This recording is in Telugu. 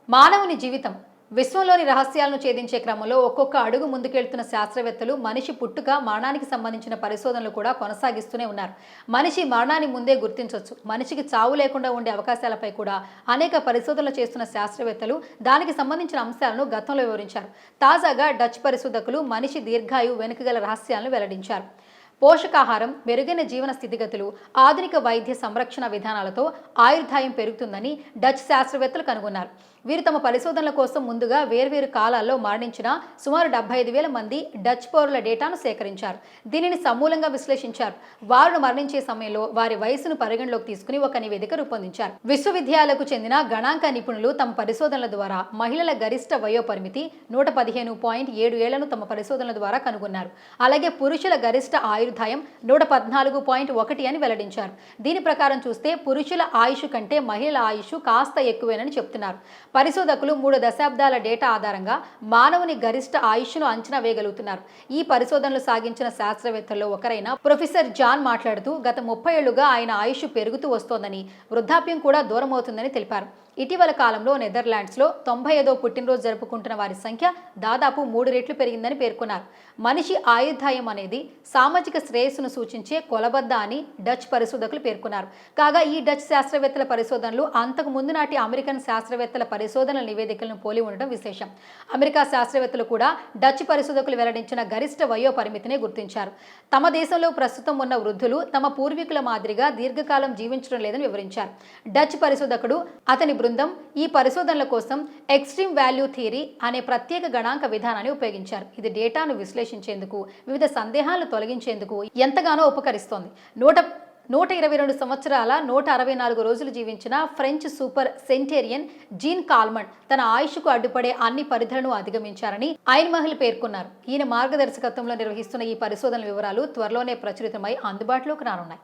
మానవుని జీవితం విశ్వంలోని రహస్యాలను ఛేదించే క్రమంలో ఒక్కొక్క అడుగు ముందుకెళ్తున్న శాస్త్రవేత్తలు మనిషి పుట్టుక మరణానికి సంబంధించిన పరిశోధనలు కూడా కొనసాగిస్తూనే ఉన్నారు. మనిషి మరణాన్ని ముందే గుర్తించవచ్చు, మనిషికి చావు లేకుండా ఉండే అవకాశాలపై కూడా అనేక పరిశోధనలు చేస్తున్న శాస్త్రవేత్తలు దానికి సంబంధించిన అంశాలను గతంలో వివరించారు. తాజాగా డచ్ పరిశోధకులు మనిషి దీర్ఘాయువు వెనుకగల రహస్యాలను వెల్లడించారు. పోషకాహారం, మెరుగైన జీవన స్థితిగతులు, ఆధునిక వైద్య సంరక్షణ విధానాలతో ఆయుర్దాయం పెరుగుతుందని డచ్ శాస్త్రవేత్తలు కనుగొన్నారు. వీరు తమ పరిశోధనల కోసం ముందుగా వేర్వేరు కాలాల్లో మరణించిన సుమారు 75,000 మంది డచ్ పౌరుల డేటాను సేకరించారు. దీనిని సమూలంగా విశ్లేషించారు. వారు మరణించే సమయంలో వారి వయసును పరిగణలోకి తీసుకుని ఒక నివేదిక రూపొందించారు. విశ్వవిద్యాలయాలకు చెందిన గణాంక నిపుణులు తమ పరిశోధనల ద్వారా మహిళల గరిష్ట వయోపరిమితి 115.7 ఏళ్లను తమ పరిశోధనల ద్వారా కనుగొన్నారు. అలాగే పురుషుల గరిష్ట ఆయుర్దాయం 114.1 అని వెల్లడించారు. దీని ప్రకారం చూస్తే పురుషుల ఆయుష్ కంటే మహిళల ఆయుష్ కాస్త ఎక్కువేనని చెప్తున్నారు. పరిశోధకులు 3 దశాబ్దాల డేటా ఆధారంగా మానవుని గరిష్ట ఆయుష్ను అంచనా వేయగలుగుతున్నారు. ఈ పరిశోధనలు సాగించిన శాస్త్రవేత్తల్లో ఒకరైన ప్రొఫెసర్ జాన్ మాట్లాడుతూ గత 30 ఏళ్లుగా ఆయన ఆయుష్ పెరుగుతూ వస్తోందని, వృద్ధాప్యం కూడా దూరమవుతుందని తెలిపారు. ఇటీవల కాలంలో నెదర్లాండ్స్లో 95వ పుట్టినరోజు జరుపుకుంటున్న వారి సంఖ్య దాదాపు 3 రెట్లు పెరిగిందని పేర్కొన్నారు. మనిషి ఆయుర్దాయం అనేది సామాజిక శ్రేయస్సును సూచించే కొలబద్ద అని డచ్ పరిశోధకులు పేర్కొన్నారు. కాగా ఈ డచ్ శాస్త్రవేత్తల పరిశోధనలు అంతకు ముందు నాటి అమెరికన్ శాస్త్రవేత్తల పరిశోధనల నివేదికలను పోలి ఉండడం విశేషం. అమెరికా శాస్త్రవేత్తలు కూడా డచ్ పరిశోధకులు వెల్లడించిన గరిష్ట వయో పరిమితిని గుర్తించారు. తమ దేశంలో ప్రస్తుతం ఉన్న వృద్ధులు తమ పూర్వీకుల మాదిరిగా దీర్ఘకాలం జీవించడం లేదని వివరించారు. డచ్ పరిశోధకుడు అతని బృందం ఈ పరిశోధనల కోసం ఎక్స్ట్రీమ్ వాల్యూ థియరీ అనే ప్రత్యేక గణాంక విధానాన్ని ఉపయోగించారు. ఇది డేటాను విశ్లేషించేందుకు, వివిధ సందేహాలను తొలగించేందుకు ఎంతగానో ఉపకరిస్తోంది. 122 సంవత్సరాల 164 రోజులు జీవించిన ఫ్రెంచ్ సూపర్ సెంటేరియన్ జీన్ కాల్మన్ తన ఆయుష్కు అడ్డుపడే అన్ని పరిధులను అధిగమించారని ఐన్మహల్ పేర్కొన్నారు. ఈయన మార్గదర్శకత్వంలో నిర్వహిస్తున్న ఈ పరిశోధనల వివరాలు త్వరలోనే ప్రచురితమై అందుబాటులోకి రానున్నాయి.